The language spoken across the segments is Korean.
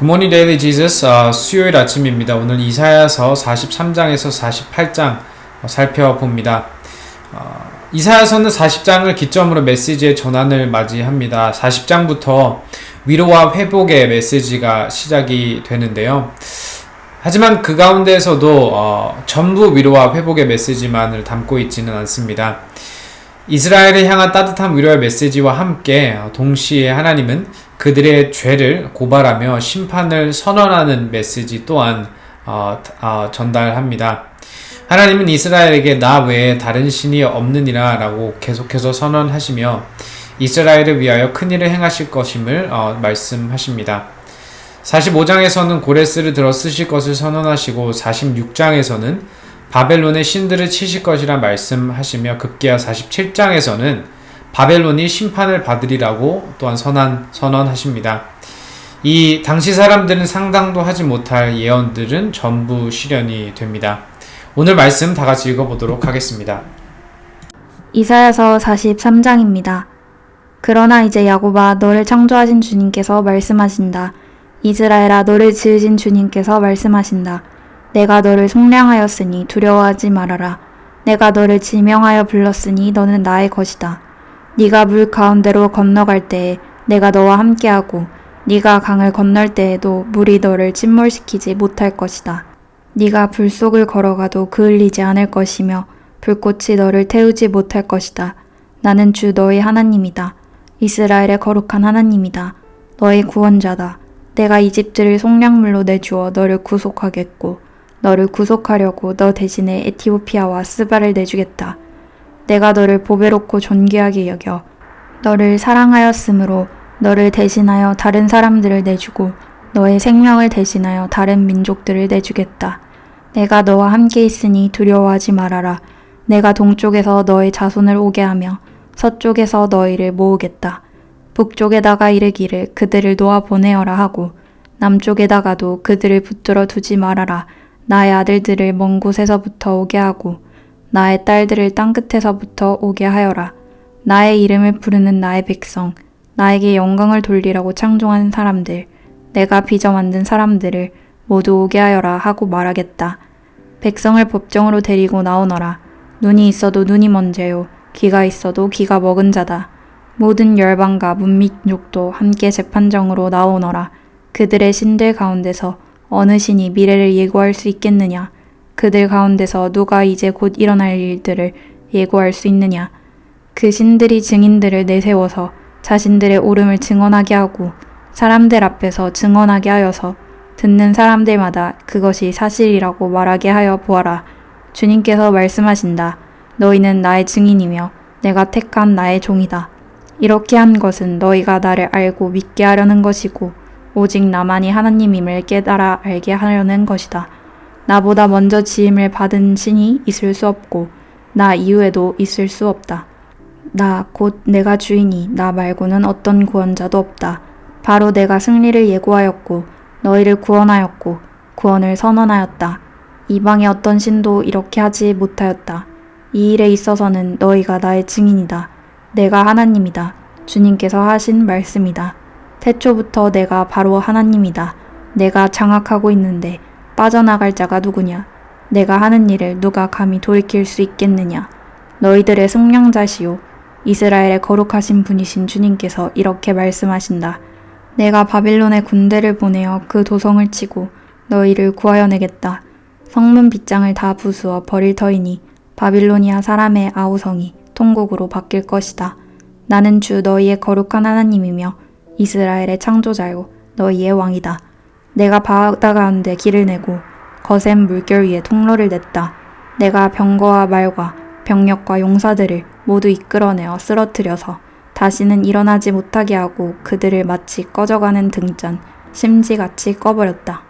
굿모닝 데일리 지저스 수요일 아침입니다. 오늘 이사야서 43장에서 48장 살펴봅니다. 이사야서는 40장을 기점으로 메시지의 전환을 맞이합니다. 40장부터 위로와 회복의 메시지가 시작이 되는데요. 하지만 그 가운데에서도 전부 위로와 회복의 메시지만을 담고 있지는 않습니다. 이스라엘을 향한 따뜻한 위로의 메시지와 함께 동시에 하나님은 그들의 죄를 고발하며 심판을 선언하는 메시지 또한 전달합니다. 하나님은 이스라엘에게 나 외에 다른 신이 없느니라 라고 계속해서 선언하시며 이스라엘을 위하여 큰일을 행하실 것임을 말씀하십니다. 45장에서는 고레스를 들어 쓰실 것을 선언하시고 46장에서는 바벨론의 신들을 치실 것이라 말씀하시며 급기야 47장에서는 바벨론이 심판을 받으리라고 또한 선언하십니다. 이 당시 사람들은 상상도 하지 못할 예언들은 전부 실현이 됩니다. 오늘 말씀 다 같이 읽어보도록 하겠습니다. 이사야서 43장입니다. 그러나 이제 야곱아 너를 창조하신 주님께서 말씀하신다. 이스라엘아 너를 지으신 주님께서 말씀하신다. 내가 너를 속량하였으니 두려워하지 말아라. 내가 너를 지명하여 불렀으니 너는 나의 것이다. 네가 물 가운데로 건너갈 때에 내가 너와 함께하고 네가 강을 건널 때에도 물이 너를 침몰시키지 못할 것이다. 네가 불 속을 걸어가도 그을리지 않을 것이며 불꽃이 너를 태우지 못할 것이다. 나는 주 너의 하나님이다. 이스라엘의 거룩한 하나님이다. 너의 구원자다. 내가 이집트를 속량물로 내주어 너를 구속하겠고 너를 구속하려고 너 대신에 에티오피아와 스바를 내주겠다. 내가 너를 보배롭고 존귀하게 여겨 너를 사랑하였으므로 너를 대신하여 다른 사람들을 내주고 너의 생명을 대신하여 다른 민족들을 내주겠다. 내가 너와 함께 있으니 두려워하지 말아라. 내가 동쪽에서 너의 자손을 오게 하며 서쪽에서 너희를 모으겠다. 북쪽에다가 이르기를 그들을 놓아 보내어라 하고 남쪽에다가도 그들을 붙들어 두지 말아라. 나의 아들들을 먼 곳에서부터 오게 하고 나의 딸들을 땅끝에서부터 오게 하여라. 나의 이름을 부르는 나의 백성, 나에게 영광을 돌리라고 창조한 사람들, 내가 빚어 만든 사람들을 모두 오게 하여라 하고 말하겠다. 백성을 법정으로 데리고 나오너라. 눈이 있어도 눈이 먼저요. 귀가 있어도 귀가 먹은 자다. 모든 열방과 문민족도 함께 재판정으로 나오너라. 그들의 신들 가운데서 어느 신이 미래를 예고할 수 있겠느냐? 그들 가운데서 누가 이제 곧 일어날 일들을 예고할 수 있느냐? 그 신들이 증인들을 내세워서 자신들의 옳음을 증언하게 하고 사람들 앞에서 증언하게 하여서 듣는 사람들마다 그것이 사실이라고 말하게 하여 보아라. 주님께서 말씀하신다. 너희는 나의 증인이며 내가 택한 나의 종이다. 이렇게 한 것은 너희가 나를 알고 믿게 하려는 것이고 오직 나만이 하나님임을 깨달아 알게 하려는 것이다. 나보다 먼저 지음을 받은 신이 있을 수 없고 나 이후에도 있을 수 없다. 나 곧 내가 주이니 나 말고는 어떤 구원자도 없다. 바로 내가 승리를 예고하였고 너희를 구원하였고 구원을 선언하였다. 이방의 어떤 신도 이렇게 하지 못하였다. 이 일에 있어서는 너희가 나의 증인이다. 내가 하나님이다. 주님께서 하신 말씀이다. 태초부터 내가 바로 하나님이다. 내가 장악하고 있는데 빠져나갈 자가 누구냐? 내가 하는 일을 누가 감히 돌이킬 수 있겠느냐? 너희들의 속량자시오. 이스라엘의 거룩하신 분이신 주님께서 이렇게 말씀하신다. 내가 바빌론의 군대를 보내어 그 도성을 치고 너희를 구하여 내겠다. 성문 빗장을 다 부수어 버릴 터이니 바빌로니아 사람의 아우성이 통곡으로 바뀔 것이다. 나는 주 너희의 거룩한 하나님이며 이스라엘의 창조자요 너희의 왕이다. 내가 바다 가운데 길을 내고 거센 물결 위에 통로를 냈다. 내가 병거와 말과 병력과 용사들을 모두 이끌어내어 쓰러뜨려서 다시는 일어나지 못하게 하고 그들을 마치 꺼져가는 등잔 심지같이 꺼버렸다.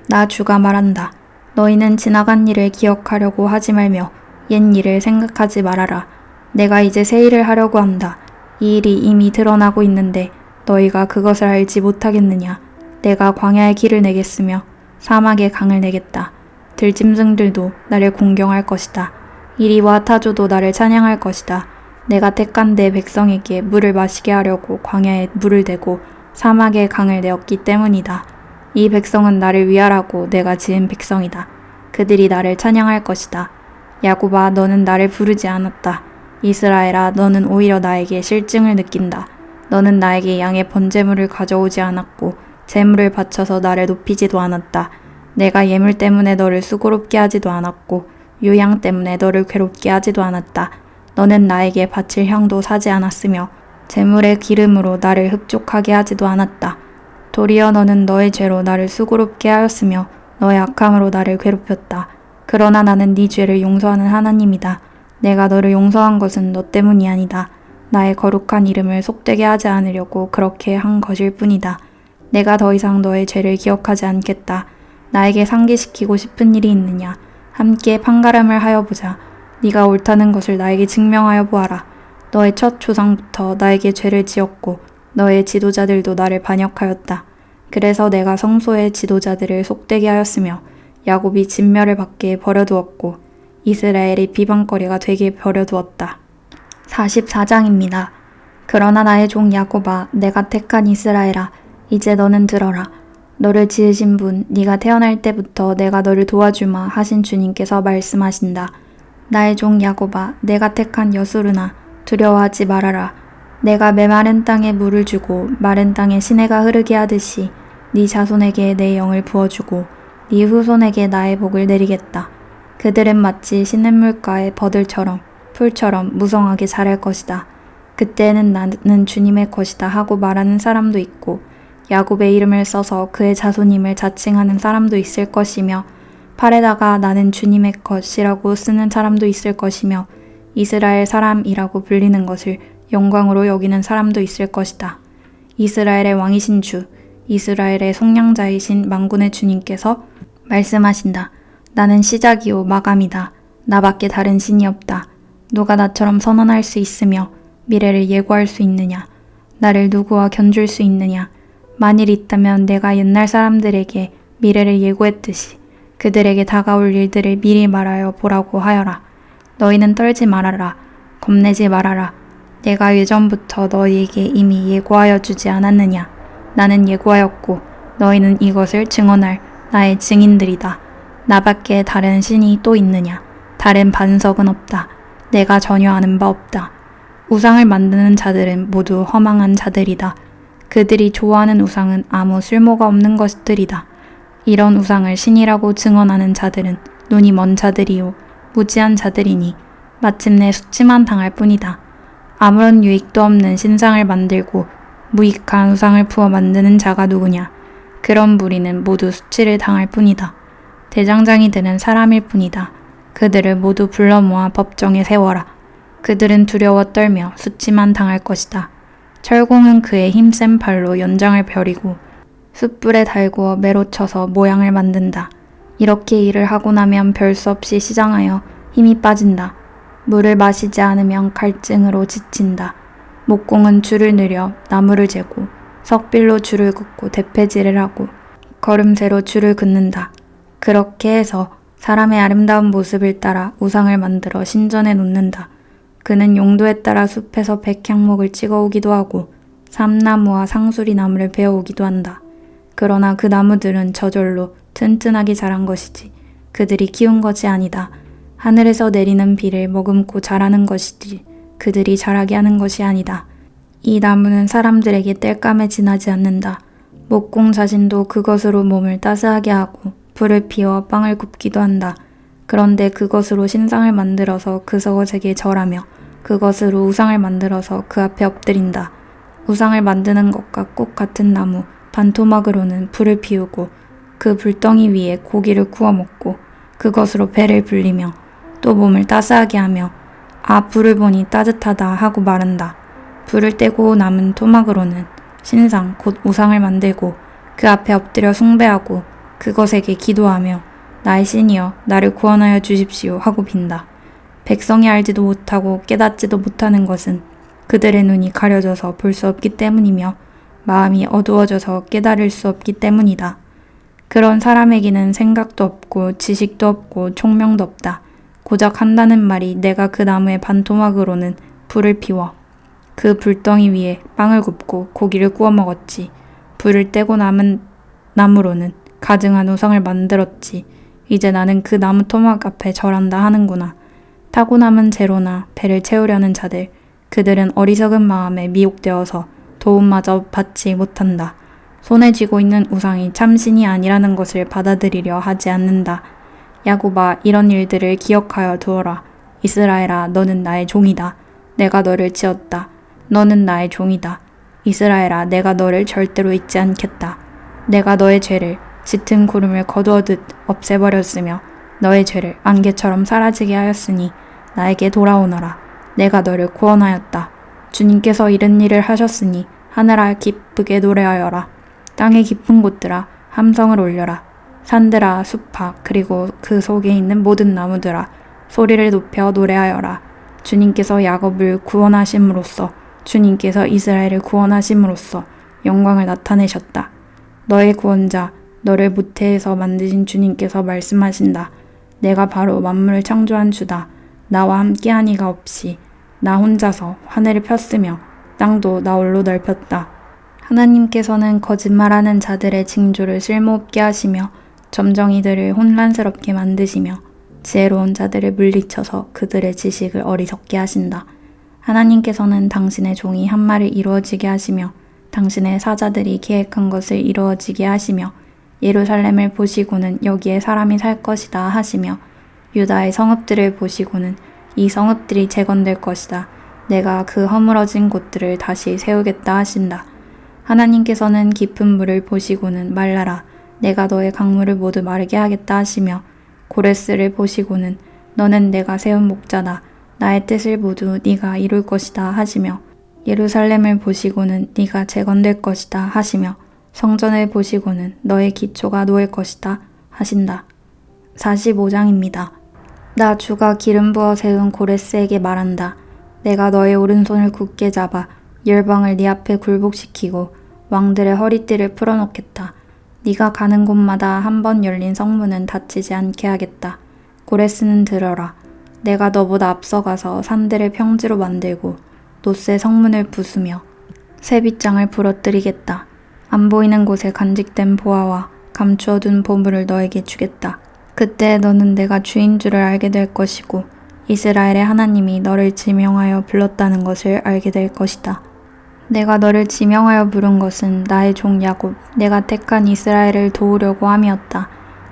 나 주가 말한다. 너희는 지나간 일을 기억하려고 하지 말며 옛 일을 생각하지 말아라. 내가 이제 새 일을 하려고 한다. 이 일이 이미 드러나고 있는데 너희가 그것을 알지 못하겠느냐? 내가 광야의 길을 내겠으며 사막의 강을 내겠다. 들짐승들도 나를 공경할 것이다. 이리와 타조도 나를 찬양할 것이다. 내가 택한 내 백성에게 물을 마시게 하려고 광야에 물을 대고 사막에 강을 내었기 때문이다. 이 백성은 나를 위하라고 내가 지은 백성이다. 그들이 나를 찬양할 것이다. 야곱아, 너는 나를 부르지 않았다. 이스라엘아, 너는 오히려 나에게 실증을 느낀다. 너는 나에게 양의 번제물을 가져오지 않았고 제물을 바쳐서 나를 높이지도 않았다. 내가 예물 때문에 너를 수고롭게 하지도 않았고 유양 때문에 너를 괴롭게 하지도 않았다. 너는 나에게 바칠 향도 사지 않았으며 제물의 기름으로 나를 흡족하게 하지도 않았다. 도리어 너는 너의 죄로 나를 수고롭게 하였으며 너의 악함으로 나를 괴롭혔다. 그러나 나는 네 죄를 용서하는 하나님이다. 내가 너를 용서한 것은 너 때문이 아니다. 나의 거룩한 이름을 속되게 하지 않으려고 그렇게 한 것일 뿐이다. 내가 더 이상 너의 죄를 기억하지 않겠다. 나에게 상기시키고 싶은 일이 있느냐? 함께 판가름을 하여 보자. 네가 옳다는 것을 나에게 증명하여 보아라. 너의 첫 조상부터 나에게 죄를 지었고 너의 지도자들도 나를 반역하였다. 그래서 내가 성소의 지도자들을 속되게 하였으며 야곱이 진멸을 받게 버려두었고 이스라엘이 비방거리가 되게 버려두었다. 44장입니다. 그러나 나의 종 야곱아, 내가 택한 이스라엘아, 이제 너는 들어라. 너를 지으신 분, 네가 태어날 때부터 내가 너를 도와주마 하신 주님께서 말씀하신다. 나의 종 야곱아, 내가 택한 여수르나, 두려워하지 말아라. 내가 메마른 땅에 물을 주고 마른 땅에 시내가 흐르게 하듯이 네 자손에게 내 영을 부어주고 네 후손에게 나의 복을 내리겠다. 그들은 마치 시냇물가의 버들처럼 풀처럼 무성하게 자랄 것이다. 그때는 나는 주님의 것이다 하고 말하는 사람도 있고 야곱의 이름을 써서 그의 자손임을 자칭하는 사람도 있을 것이며 팔에다가 나는 주님의 것이라고 쓰는 사람도 있을 것이며 이스라엘 사람이라고 불리는 것을 영광으로 여기는 사람도 있을 것이다. 이스라엘의 왕이신 주, 이스라엘의 속량자이신 만군의 주님께서 말씀하신다. 나는 시작이요 마감이다. 나밖에 다른 신이 없다. 누가 나처럼 선언할 수 있으며 미래를 예고할 수 있느냐? 나를 누구와 견줄 수 있느냐? 만일 있다면 내가 옛날 사람들에게 미래를 예고했듯이 그들에게 다가올 일들을 미리 말하여 보라고 하여라. 너희는 떨지 말아라. 겁내지 말아라. 내가 예전부터 너희에게 이미 예고하여 주지 않았느냐? 나는 예고하였고 너희는 이것을 증언할 나의 증인들이다. 나밖에 다른 신이 또 있느냐? 다른 반석은 없다. 내가 전혀 아는 바 없다. 우상을 만드는 자들은 모두 허망한 자들이다. 그들이 좋아하는 우상은 아무 쓸모가 없는 것들이다. 이런 우상을 신이라고 증언하는 자들은 눈이 먼 자들이요 무지한 자들이니 마침내 수치만 당할 뿐이다. 아무런 유익도 없는 신상을 만들고 무익한 우상을 부어 만드는 자가 누구냐? 그런 무리는 모두 수치를 당할 뿐이다. 대장장이들은 사람일 뿐이다. 그들을 모두 불러 모아 법정에 세워라. 그들은 두려워 떨며 수치만 당할 것이다. 철공은 그의 힘센 발로 연장을 벼리고 숯불에 달구어 매로 쳐서 모양을 만든다. 이렇게 일을 하고 나면 별 수 없이 시장하여 힘이 빠진다. 물을 마시지 않으면 갈증으로 지친다. 목공은 줄을 늘여 나무를 재고 석빌로 줄을 긋고 대패질을 하고 걸음새로 줄을 긋는다. 그렇게 해서 사람의 아름다운 모습을 따라 우상을 만들어 신전에 놓는다. 그는 용도에 따라 숲에서 백향목을 찍어오기도 하고 삼나무와 상수리 나무를 베어오기도 한다. 그러나 그 나무들은 저절로 튼튼하게 자란 것이지 그들이 키운 것이 아니다. 하늘에서 내리는 비를 머금고 자라는 것이지 그들이 자라게 하는 것이 아니다. 이 나무는 사람들에게 땔감에 지나지 않는다. 목공 자신도 그것으로 몸을 따스하게 하고 불을 피워 빵을 굽기도 한다. 그런데 그것으로 신상을 만들어서 그것에게 절하며 그것으로 우상을 만들어서 그 앞에 엎드린다. 우상을 만드는 것과 꼭 같은 나무 반토막으로는 불을 피우고 그 불덩이 위에 고기를 구워 먹고 그것으로 배를 불리며 또 몸을 따스하게 하며 아 불을 보니 따뜻하다 하고 말한다. 불을 떼고 남은 토막으로는 신상 곧 우상을 만들고 그 앞에 엎드려 숭배하고 그것에게 기도하며 나의 신이여 나를 구원하여 주십시오 하고 빈다. 백성이 알지도 못하고 깨닫지도 못하는 것은 그들의 눈이 가려져서 볼 수 없기 때문이며 마음이 어두워져서 깨달을 수 없기 때문이다. 그런 사람에게는 생각도 없고 지식도 없고 총명도 없다. 고작 한다는 말이 내가 그 나무의 반토막으로는 불을 피워 그 불덩이 위에 빵을 굽고 고기를 구워 먹었지. 불을 떼고 남은 나무로는 가증한 우상을 만들었지. 이제 나는 그 나무 토막 앞에 절한다 하는구나. 타고 남은 재로나 배를 채우려는 자들, 그들은 어리석은 마음에 미혹되어서 도움마저 받지 못한다. 손에 쥐고 있는 우상이 참신이 아니라는 것을 받아들이려 하지 않는다. 야곱아, 이런 일들을 기억하여 두어라. 이스라엘아, 너는 나의 종이다. 내가 너를 지었다. 너는 나의 종이다. 이스라엘아, 내가 너를 절대로 잊지 않겠다. 내가 너의 죄를 짙은 구름을 거두어듯 없애버렸으며 너의 죄를 안개처럼 사라지게 하였으니 나에게 돌아오너라. 내가 너를 구원하였다. 주님께서 이런 일을 하셨으니 하늘아 기쁘게 노래하여라. 땅의 깊은 곳들아 함성을 올려라. 산들아 숲아 그리고 그 속에 있는 모든 나무들아 소리를 높여 노래하여라. 주님께서 야곱을 구원하심으로써 주님께서 이스라엘을 구원하심으로써 영광을 나타내셨다. 너의 구원자 너를 무태에서 만드신 주님께서 말씀하신다. 내가 바로 만물을 창조한 주다. 나와 함께한 이가 없이 나 혼자서 하늘을 폈으며 땅도 나 홀로 넓혔다. 하나님께서는 거짓말하는 자들의 징조를 쓸모없게 하시며 점정이들을 혼란스럽게 만드시며 지혜로운 자들을 물리쳐서 그들의 지식을 어리석게 하신다. 하나님께서는 당신의 종이 한 말을 이루어지게 하시며 당신의 사자들이 계획한 것을 이루어지게 하시며 예루살렘을 보시고는 여기에 사람이 살 것이다 하시며 유다의 성읍들을 보시고는 이 성읍들이 재건될 것이다. 내가 그 허물어진 곳들을 다시 세우겠다 하신다. 하나님께서는 깊은 물을 보시고는 말라라. 내가 너의 강물을 모두 마르게 하겠다 하시며 고레스를 보시고는 너는 내가 세운 목자다. 나의 뜻을 모두 네가 이룰 것이다 하시며 예루살렘을 보시고는 네가 재건될 것이다 하시며 성전을 보시고는 너의 기초가 놓일 것이다 하신다. 45장입니다. 나 주가 기름 부어 세운 고레스에게 말한다. 내가 너의 오른손을 굳게 잡아 열방을 네 앞에 굴복시키고 왕들의 허리띠를 풀어놓겠다. 네가 가는 곳마다 한 번 열린 성문은 닫히지 않게 하겠다. 고레스는 들어라. 내가 너보다 앞서가서 산들을 평지로 만들고 노새 성문을 부수며 새빗장을 부러뜨리겠다. 안 보이는 곳에 간직된 보화와 감추어둔 보물을 너에게 주겠다. 그때 너는 내가 주인 줄을 알게 될 것이고 이스라엘의 하나님이 너를 지명하여 불렀다는 것을 알게 될 것이다. 내가 너를 지명하여 부른 것은 나의 종 야곱, 내가 택한 이스라엘을 도우려고 함이었다.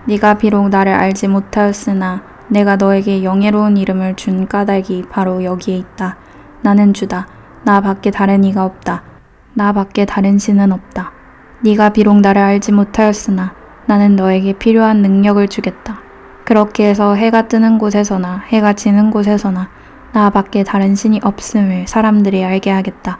네가 비록 나를 알지 못하였으나 내가 너에게 영예로운 이름을 준 까닭이 바로 여기에 있다. 나는 주다. 나 밖에 다른 이가 없다. 나 밖에 다른 신은 없다. 네가 비록 나를 알지 못하였으나 나는 너에게 필요한 능력을 주겠다. 그렇게 해서 해가 뜨는 곳에서나 해가 지는 곳에서나 나 밖에 다른 신이 없음을 사람들이 알게 하겠다.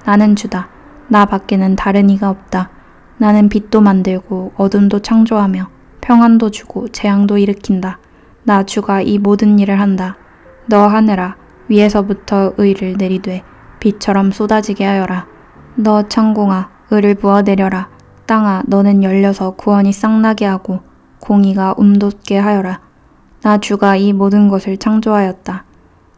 나는 주다. 나 밖에는 다른 이가 없다. 나는 빛도 만들고 어둠도 창조하며 평안도 주고 재앙도 일으킨다. 나 주가 이 모든 일을 한다. 너 하늘아 위에서부터 의를 내리되 빛처럼 쏟아지게 하여라. 너 창공아 의를 부어내려라. 땅아 너는 열려서 구원이 싹나게 하고 공의가 움돋게 하여라. 나 주가 이 모든 것을 창조하였다.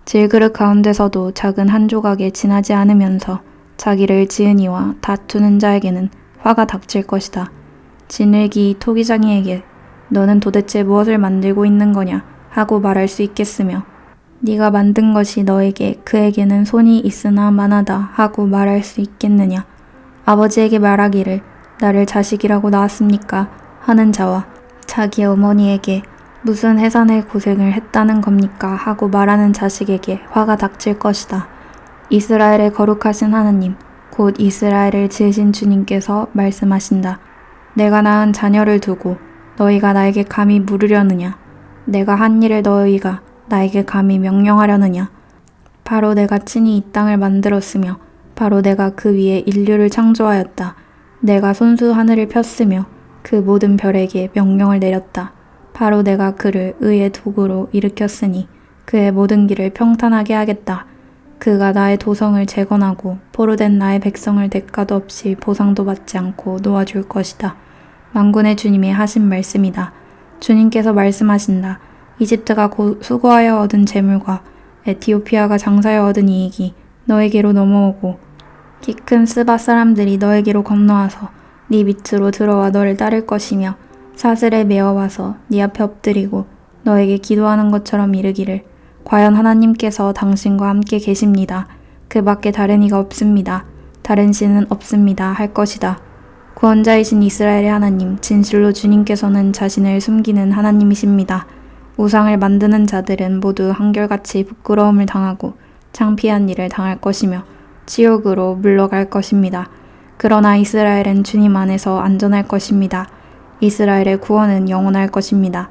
질그릇 가운데서도 작은 한 조각에 지나지 않으면서 자기를 지은 이와 다투는 자에게는 화가 닥칠 것이다. 진흙이 토기장이에게 너는 도대체 무엇을 만들고 있는 거냐 하고 말할 수 있겠으며 네가 만든 것이 너에게 그에게는 손이 있으나 만하다 하고 말할 수 있겠느냐. 아버지에게 말하기를 나를 자식이라고 낳았습니까 하는 자와 자기 어머니에게 무슨 해산의 고생을 했다는 겁니까 하고 말하는 자식에게 화가 닥칠 것이다. 이스라엘의 거룩하신 하나님 곧 이스라엘을 지으신 주님께서 말씀하신다. 내가 낳은 자녀를 두고 너희가 나에게 감히 물으려느냐. 내가 한 일을 너희가 나에게 감히 명령하려느냐. 바로 내가 친히 이 땅을 만들었으며 바로 내가 그 위에 인류를 창조하였다. 내가 손수 하늘을 폈으며 그 모든 별에게 명령을 내렸다. 바로 내가 그를 의의 도구로 일으켰으니 그의 모든 길을 평탄하게 하겠다. 그가 나의 도성을 재건하고 포로된 나의 백성을 대가도 없이 보상도 받지 않고 놓아줄 것이다. 만군의 주님이 하신 말씀이다. 주님께서 말씀하신다. 이집트가 수고하여 얻은 재물과 에티오피아가 장사하여 얻은 이익이 너에게로 넘어오고 키 큰 스바 사람들이 너에게로 건너와서 네 밑으로 들어와 너를 따를 것이며 사슬에 메어와서 네 앞에 엎드리고 너에게 기도하는 것처럼 이르기를 과연 하나님께서 당신과 함께 계십니다. 그 밖에 다른 이가 없습니다. 다른 신은 없습니다. 할 것이다. 구원자이신 이스라엘의 하나님, 진실로 주님께서는 자신을 숨기는 하나님이십니다. 우상을 만드는 자들은 모두 한결같이 부끄러움을 당하고 창피한 일을 당할 것이며 지옥으로 물러갈 것입니다. 그러나 이스라엘은 주님 안에서 안전할 것입니다. 이스라엘의 구원은 영원할 것입니다.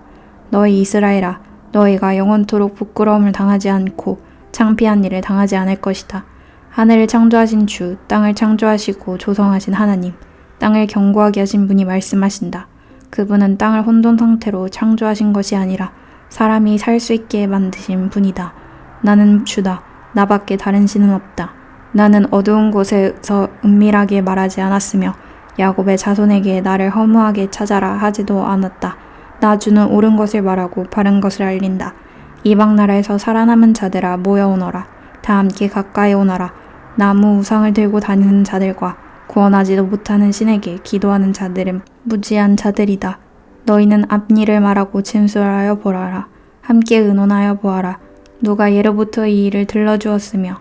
너희 이스라엘아, 너희가 영원토록 부끄러움을 당하지 않고 창피한 일을 당하지 않을 것이다. 하늘을 창조하신 주, 땅을 창조하시고 조성하신 하나님, 땅을 견고하게 하신 분이 말씀하신다. 그분은 땅을 혼돈 상태로 창조하신 것이 아니라 사람이 살 수 있게 만드신 분이다. 나는 주다. 나밖에 다른 신은 없다. 나는 어두운 곳에서 은밀하게 말하지 않았으며 야곱의 자손에게 나를 허무하게 찾아라 하지도 않았다. 나 주는 옳은 것을 말하고 바른 것을 알린다. 이방 나라에서 살아남은 자들아 모여오너라. 다 함께 가까이 오너라. 나무 우상을 들고 다니는 자들과 구원하지도 못하는 신에게 기도하는 자들은 무지한 자들이다. 너희는 앞일을 말하고 진술하여 보아라. 함께 의논하여 보아라. 누가 예로부터 이 일을 들러주었으며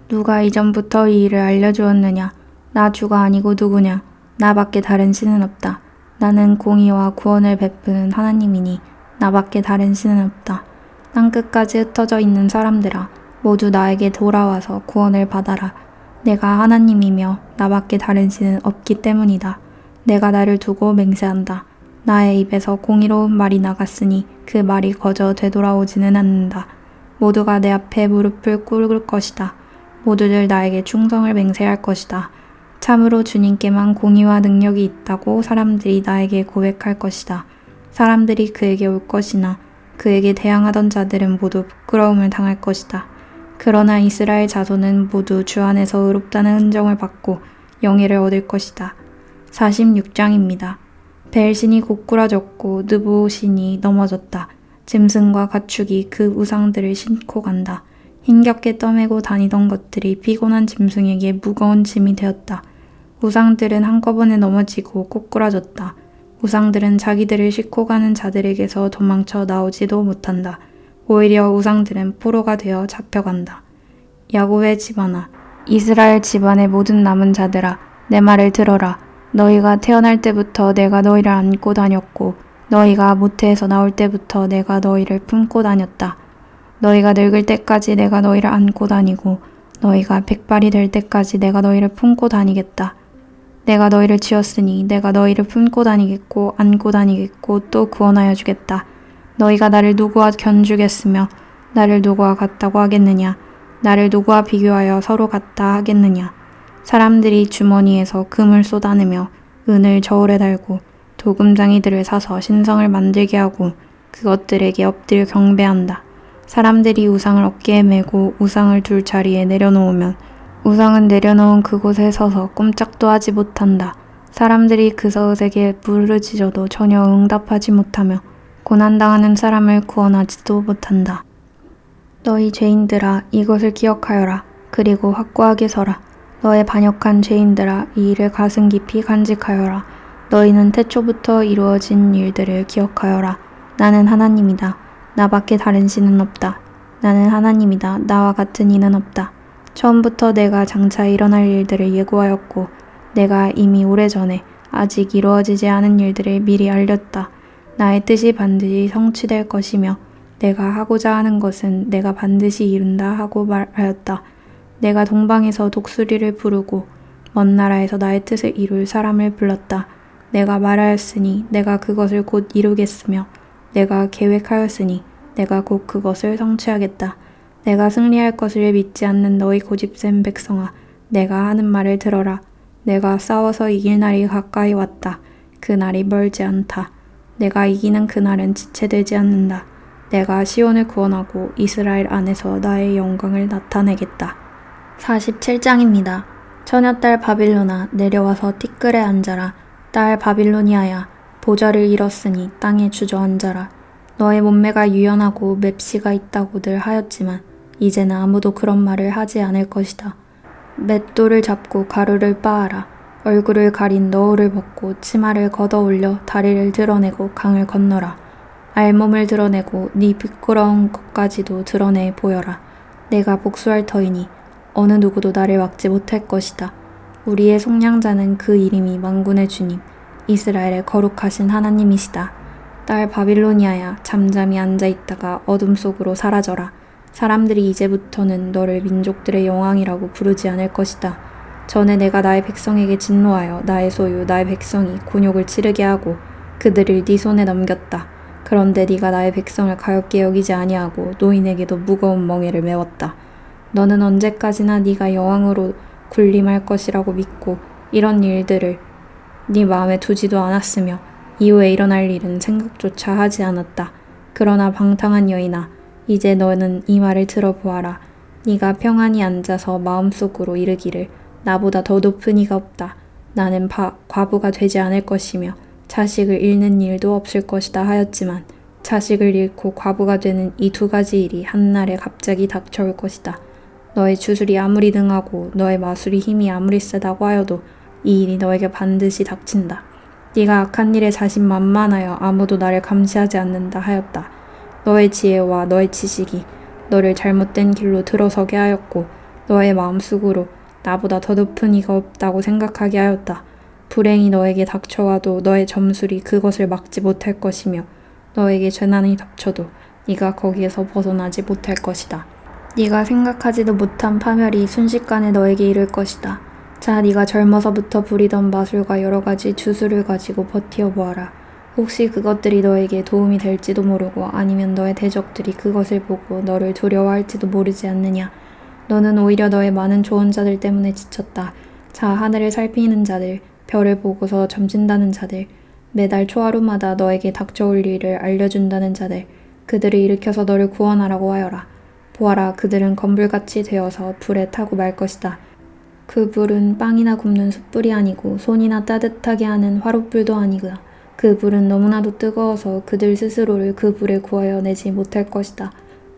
누가 이전부터 이 일을 알려주었느냐. 나 주가 아니고 누구냐. 나밖에 다른 신은 없다. 나는 공의와 구원을 베푸는 하나님이니 나밖에 다른 신은 없다. 땅끝까지 흩어져 있는 사람들아, 모두 나에게 돌아와서 구원을 받아라. 내가 하나님이며 나밖에 다른 신은 없기 때문이다. 내가 나를 두고 맹세한다. 나의 입에서 공의로운 말이 나갔으니 그 말이 거저 되돌아오지는 않는다. 모두가 내 앞에 무릎을 꿇을 것이다. 모두들 나에게 충성을 맹세할 것이다. 참으로 주님께만 공의와 능력이 있다고 사람들이 나에게 고백할 것이다. 사람들이 그에게 올 것이나 그에게 대항하던 자들은 모두 부끄러움을 당할 것이다. 그러나 이스라엘 자손은 모두 주 안에서 의롭다는 흔정을 받고 영예를 얻을 것이다. 46장입니다. 벨신이 고꾸라졌고 느보신이 넘어졌다. 짐승과 가축이 그 우상들을 싣고 간다. 힘겹게 떠매고 다니던 것들이 피곤한 짐승에게 무거운 짐이 되었다. 우상들은 한꺼번에 넘어지고 꼬꾸라졌다. 우상들은 자기들을 싣고 가는 자들에게서 도망쳐 나오지도 못한다. 오히려 우상들은 포로가 되어 잡혀간다. 야곱의 집안아, 이스라엘 집안의 모든 남은 자들아, 내 말을 들어라. 너희가 태어날 때부터 내가 너희를 안고 다녔고 너희가 모태에서 나올 때부터 내가 너희를 품고 다녔다. 너희가 늙을 때까지 내가 너희를 안고 다니고 너희가 백발이 될 때까지 내가 너희를 품고 다니겠다. 내가 너희를 지었으니 내가 너희를 품고 다니겠고 안고 다니겠고 또 구원하여 주겠다. 너희가 나를 누구와 견주겠으며 나를 누구와 같다고 하겠느냐. 나를 누구와 비교하여 서로 같다 하겠느냐. 사람들이 주머니에서 금을 쏟아내며 은을 저울에 달고 도금장이들을 사서 신성을 만들게 하고 그것들에게 엎드려 경배한다. 사람들이 우상을 어깨에 메고 우상을 둘 자리에 내려놓으면 우상은 내려놓은 그곳에 서서 꼼짝도 하지 못한다. 사람들이 그 서릇에게 부르짖어도 전혀 응답하지 못하며 고난당하는 사람을 구원하지도 못한다. 너희 죄인들아, 이것을 기억하여라. 그리고 확고하게 서라. 너의 반역한 죄인들아, 이 일을 가슴 깊이 간직하여라. 너희는 태초부터 이루어진 일들을 기억하여라. 나는 하나님이다. 나밖에 다른 신은 없다. 나는 하나님이다. 나와 같은 이는 없다. 처음부터 내가 장차 일어날 일들을 예고하였고 내가 이미 오래전에 아직 이루어지지 않은 일들을 미리 알렸다. 나의 뜻이 반드시 성취될 것이며 내가 하고자 하는 것은 내가 반드시 이룬다 하고 말하였다. 내가 동방에서 독수리를 부르고 먼 나라에서 나의 뜻을 이룰 사람을 불렀다. 내가 말하였으니 내가 그것을 곧 이루겠으며 내가 계획하였으니 내가 곧 그것을 성취하겠다. 내가 승리할 것을 믿지 않는 너희 고집센 백성아, 내가 하는 말을 들어라. 내가 싸워서 이길 날이 가까이 왔다. 그 날이 멀지 않다. 내가 이기는 그날은 지체되지 않는다. 내가 시온을 구원하고 이스라엘 안에서 나의 영광을 나타내겠다. 47장입니다. 처녀딸 바빌론아, 내려와서 티끌에 앉아라. 딸 바빌로니아야, 보좌를 잃었으니 땅에 주저앉아라. 너의 몸매가 유연하고 맵시가 있다고들 하였지만 이제는 아무도 그런 말을 하지 않을 것이다. 맷돌을 잡고 가루를 빻아라. 얼굴을 가린 너울을 벗고 치마를 걷어 올려 다리를 드러내고 강을 건너라. 알몸을 드러내고 네 부끄러운 것까지도 드러내 보여라. 내가 복수할 터이니 어느 누구도 나를 막지 못할 것이다. 우리의 속량자는 그 이름이 만군의 주님, 이스라엘의 거룩하신 하나님이시다. 딸 바빌로니아야, 잠잠히 앉아있다가 어둠 속으로 사라져라. 사람들이 이제부터는 너를 민족들의 여왕이라고 부르지 않을 것이다. 전에 내가 나의 백성에게 진노하여 나의 소유, 나의 백성이 곤욕을 치르게 하고 그들을 네 손에 넘겼다. 그런데 네가 나의 백성을 가엾게 여기지 아니하고 노인에게도 무거운 멍에를 메웠다. 너는 언제까지나 네가 여왕으로 군림할 것이라고 믿고 이런 일들을 네 마음에 두지도 않았으며 이후에 일어날 일은 생각조차 하지 않았다. 그러나 방탕한 여인아, 이제 너는 이 말을 들어보아라. 네가 평안히 앉아서 마음속으로 이르기를 나보다 더 높은 이가 없다. 나는 과부가 되지 않을 것이며 자식을 잃는 일도 없을 것이다 하였지만 자식을 잃고 과부가 되는 이 두 가지 일이 한날에 갑자기 닥쳐올 것이다. 너의 주술이 아무리 능하고 너의 마술이 힘이 아무리 세다고 하여도 이 일이 너에게 반드시 닥친다. 네가 악한 일에 자신만만하여 아무도 나를 감시하지 않는다 하였다. 너의 지혜와 너의 지식이 너를 잘못된 길로 들어서게 하였고 너의 마음속으로 나보다 더 높은 이가 없다고 생각하게 하였다. 불행이 너에게 닥쳐와도 너의 점술이 그것을 막지 못할 것이며 너에게 재난이 닥쳐도 네가 거기에서 벗어나지 못할 것이다. 네가 생각하지도 못한 파멸이 순식간에 너에게 이를 것이다. 자, 네가 젊어서부터 부리던 마술과 여러 가지 주술을 가지고 버티어 보아라. 혹시 그것들이 너에게 도움이 될지도 모르고 아니면 너의 대적들이 그것을 보고 너를 두려워할지도 모르지 않느냐. 너는 오히려 너의 많은 조언자들 때문에 지쳤다. 자, 하늘을 살피는 자들, 별을 보고서 점진다는 자들, 매달 초하루마다 너에게 닥쳐올 일을 알려준다는 자들, 그들을 일으켜서 너를 구원하라고 하여라. 보아라, 그들은 건불같이 되어서 불에 타고 말 것이다. 그 불은 빵이나 굽는 숯불이 아니고 손이나 따뜻하게 하는 화롯불도 아니구나. 그 불은 너무나도 뜨거워서 그들 스스로를 그 불에 구하여 내지 못할 것이다.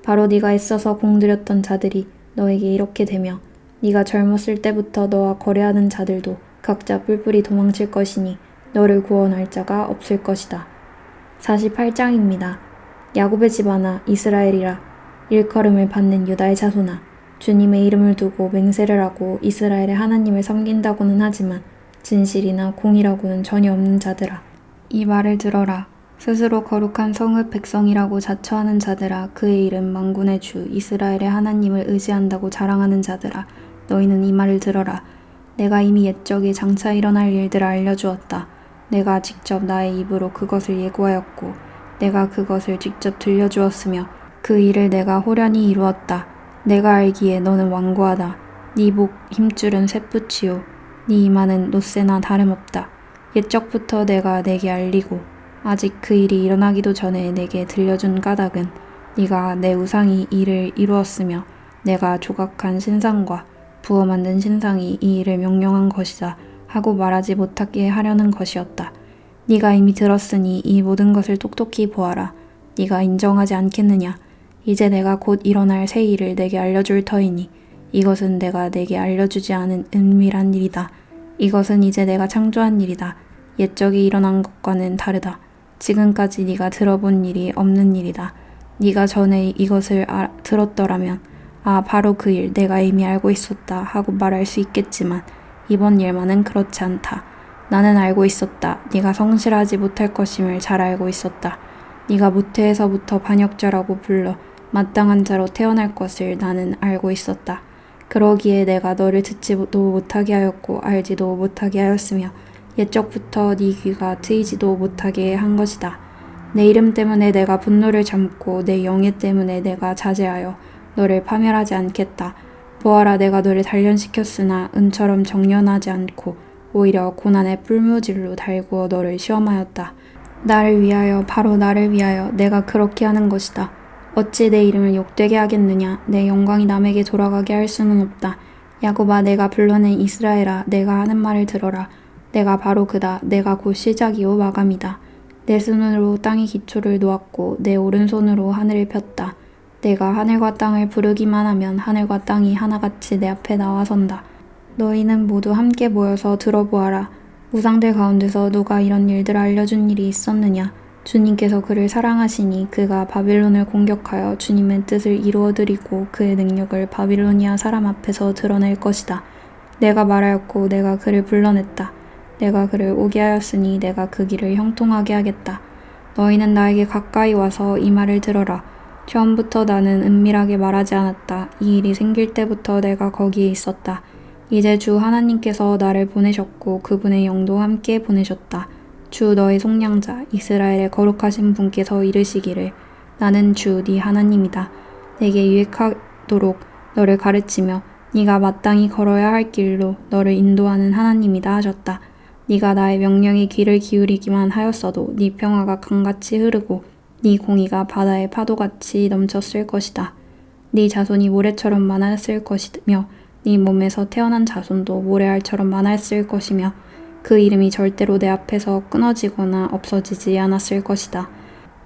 바로 네가 애써서 공들였던 자들이 너에게 이렇게 되며 네가 젊었을 때부터 너와 거래하는 자들도 각자 뿔뿔이 도망칠 것이니 너를 구원할 자가 없을 것이다. 48장입니다. 야곱의 집안아, 이스라엘이라. 일컬음을 받는 유다의 자손아, 주님의 이름을 두고 맹세를 하고 이스라엘의 하나님을 섬긴다고는 하지만 진실이나 공의라고는 전혀 없는 자들아, 이 말을 들어라. 스스로 거룩한 성읍 백성이라고 자처하는 자들아, 그의 이름 만군의 주 이스라엘의 하나님을 의지한다고 자랑하는 자들아, 너희는 이 말을 들어라. 내가 이미 옛적에 장차 일어날 일들을 알려주었다. 내가 직접 나의 입으로 그것을 예고하였고 내가 그것을 직접 들려주었으며 그 일을 내가 호련히 이루었다. 내가 알기에 너는 완고하다. 네 목 힘줄은 쇠붙이요 네 이마는 놋새나 다름없다. 옛적부터 내가 내게 알리고 아직 그 일이 일어나기도 전에 내게 들려준 까닭은 네가 내 우상이 이를 이루었으며 내가 조각한 신상과 부어 만든 신상이 이 일을 명령한 것이다 하고 말하지 못하게 하려는 것이었다. 네가 이미 들었으니 이 모든 것을 똑똑히 보아라. 네가 인정하지 않겠느냐? 이제 내가 곧 일어날 새 일을 내게 알려줄 터이니 이것은 내가 내게 알려주지 않은 은밀한 일이다. 이것은 이제 내가 창조한 일이다. 옛적에 일어난 것과는 다르다. 지금까지 네가 들어본 일이 없는 일이다. 네가 전에 이것을 들었더라면 아, 바로 그 일 내가 이미 알고 있었다 하고 말할 수 있겠지만 이번 일만은 그렇지 않다. 나는 알고 있었다. 네가 성실하지 못할 것임을 잘 알고 있었다. 네가 모태에서부터 반역자라고 불러 마땅한 자로 태어날 것을 나는 알고 있었다. 그러기에 내가 너를 듣지도 못하게 하였고 알지도 못하게 하였으며 옛적부터 네 귀가 트이지도 못하게 한 것이다. 내 이름 때문에 내가 분노를 참고 내 영예 때문에 내가 자제하여 너를 파멸하지 않겠다. 보아라, 내가 너를 단련시켰으나 은처럼 정련하지 않고 오히려 고난의 뿔무질로 달구어 너를 시험하였다. 나를 위하여, 바로 나를 위하여 내가 그렇게 하는 것이다. 어찌 내 이름을 욕되게 하겠느냐? 내 영광이 남에게 돌아가게 할 수는 없다. 야곱아, 내가 불러낸 이스라엘아, 내가 하는 말을 들어라. 내가 바로 그다. 내가 곧 시작이요 마감이다. 내 손으로 땅의 기초를 놓았고 내 오른손으로 하늘을 폈다. 내가 하늘과 땅을 부르기만 하면 하늘과 땅이 하나같이 내 앞에 나와선다. 너희는 모두 함께 모여서 들어보아라. 우상들 가운데서 누가 이런 일들을 알려준 일이 있었느냐? 주님께서 그를 사랑하시니 그가 바빌론을 공격하여 주님의 뜻을 이루어드리고 그의 능력을 바빌로니아 사람 앞에서 드러낼 것이다. 내가 말하였고 내가 그를 불러냈다. 내가 그를 오게 하였으니 내가 그 길을 형통하게 하겠다. 너희는 나에게 가까이 와서 이 말을 들어라. 처음부터 나는 은밀하게 말하지 않았다. 이 일이 생길 때부터 내가 거기에 있었다. 이제 주 하나님께서 나를 보내셨고 그분의 영도 함께 보내셨다. 주 너의 속량자 이스라엘의 거룩하신 분께서 이르시기를 나는 주 네 하나님이다. 내게 유익하도록 너를 가르치며 네가 마땅히 걸어야 할 길로 너를 인도하는 하나님이다 하셨다. 네가 나의 명령에 귀를 기울이기만 하였어도 네 평화가 강같이 흐르고 네 공의가 바다의 파도같이 넘쳤을 것이다. 네 자손이 모래처럼 많았을 것이며 네 몸에서 태어난 자손도 모래알처럼 많았을 것이며 그 이름이 절대로 내 앞에서 끊어지거나 없어지지 않았을 것이다.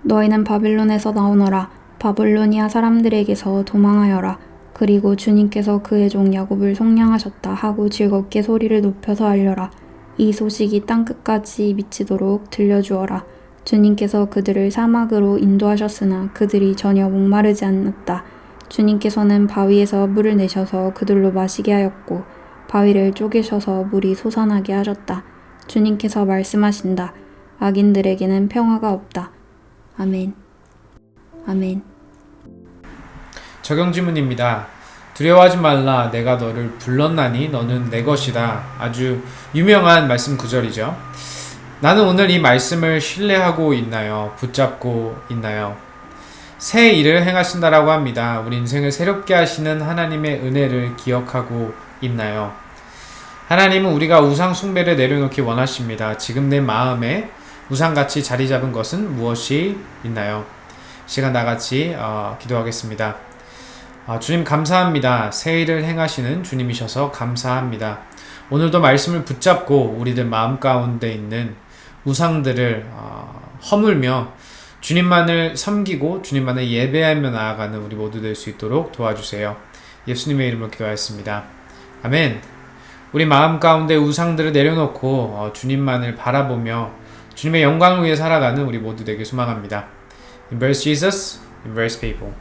너희는 바빌론에서 나오너라. 바빌로니아 사람들에게서 도망하여라. 그리고 주님께서 그의 종 야곱을 속량하셨다 하고 즐겁게 소리를 높여서 알려라. 이 소식이 땅끝까지 미치도록 들려주어라. 주님께서 그들을 사막으로 인도하셨으나 그들이 전혀 목마르지 않았다. 주님께서는 바위에서 물을 내셔서 그들로 마시게 하였고 바위를 쪼개셔서 물이 솟아나게 하셨다. 주님께서 말씀하신다. 악인들에게는 평화가 없다. 아멘. 아멘. 적용 질문입니다. 두려워하지 말라. 내가 너를 불렀나니 너는 내 것이다. 아주 유명한 말씀 구절이죠. 나는 오늘 이 말씀을 신뢰하고 있나요? 붙잡고 있나요? 새 일을 행하신다라고 합니다. 우리 인생을 새롭게 하시는 하나님의 은혜를 기억하고 있나요? 하나님은 우리가 우상 숭배를 내려놓기 원하십니다. 지금 내 마음에 우상같이 자리 잡은 것은 무엇이 있나요? 시간 나같이 기도하겠습니다. 주님 감사합니다. 새 일을 행하시는 주님이셔서 감사합니다. 오늘도 말씀을 붙잡고 우리들 마음 가운데 있는 우상들을 허물며 주님만을 섬기고 주님만을 예배하며 나아가는 우리 모두 될 수 있도록 도와주세요. 예수님의 이름으로 기도하였습니다. 아멘. 우리 마음 가운데 우상들을 내려놓고 주님만을 바라보며 주님의 영광을 위해 살아가는 우리 모두 되길 소망합니다. Embrace Jesus, embrace people.